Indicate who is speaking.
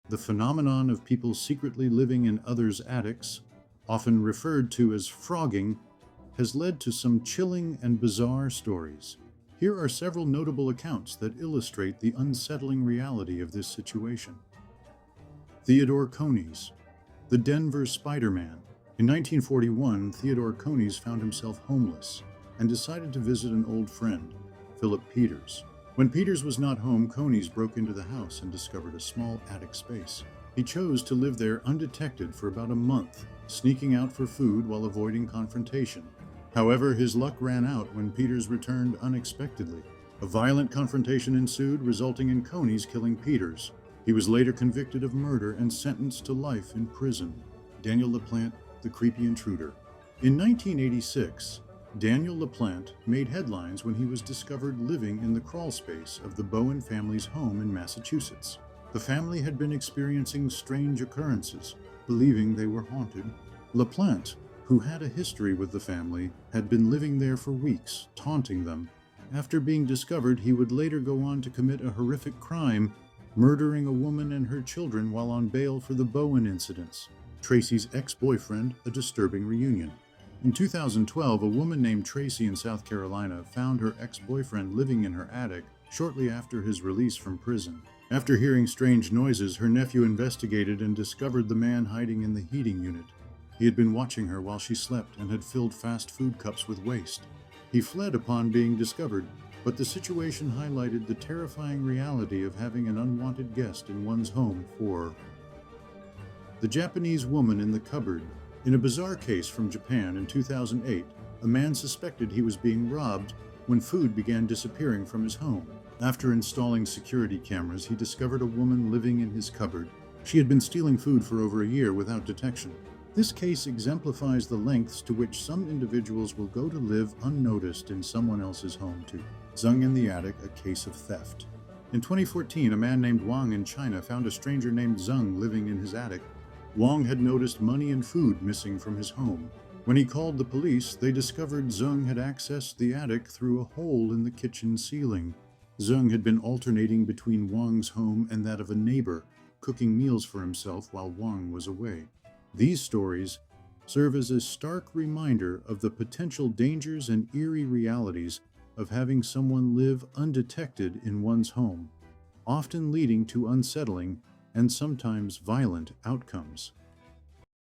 Speaker 1: The phenomenon of people secretly living in others' attics, often referred to as phrogging, has led to some chilling and bizarre stories. Here are several notable accounts that illustrate the unsettling reality of this situation. Theodore Coneys, the Denver Spider-Man. In 1941, Theodore Coneys found himself homeless and decided to visit an old friend, Philip Peters. When Peters was not home, Coneys broke into the house and discovered a small attic space. He chose to live there undetected for about a month, sneaking out for food while avoiding confrontation. However, his luck ran out when Peters returned unexpectedly. A violent confrontation ensued, resulting in Coneys killing Peters. He was later convicted of murder and sentenced to life in prison. Daniel LaPlante, the creepy intruder. In 1986, Daniel LaPlante made headlines when he was discovered living in the crawl space of the Bowen family's home in Massachusetts. The family had been experiencing strange occurrences, believing they were haunted. LaPlante, who had a history with the family, had been living there for weeks, taunting them. After being discovered, he would later go on to commit a horrific crime, murdering a woman and her children while on bail for the Bowen incidents. Tracy's ex-boyfriend, a disturbing reunion. In 2012, a woman named Tracy in South Carolina found her ex-boyfriend living in her attic shortly after his release from prison. After hearing strange noises, her nephew investigated and discovered the man hiding in the heating unit. He had been watching her while she slept and had filled fast food cups with waste. He fled upon being discovered, but the situation highlighted the terrifying reality of having an unwanted guest in one's home for the Japanese woman in the cupboard. In a bizarre case from Japan in 2008, a man suspected he was being robbed when food began disappearing from his home. After installing security cameras, he discovered a woman living in his cupboard. She had been stealing food for over a year without detection. This case exemplifies the lengths to which some individuals will go to live unnoticed in someone else's home too. Zung in the Attic, a case of theft. In 2014, a man named Wang in China found a stranger named Zung living in his attic. Wang had noticed money and food missing from his home. When he called the police, they discovered Zung had accessed the attic through a hole in the kitchen ceiling. Zung had been alternating between Wang's home and that of a neighbor, cooking meals for himself while Wang was away. These stories serve as a stark reminder of the potential dangers and eerie realities of having someone live undetected in one's home, often leading to unsettling and sometimes violent outcomes.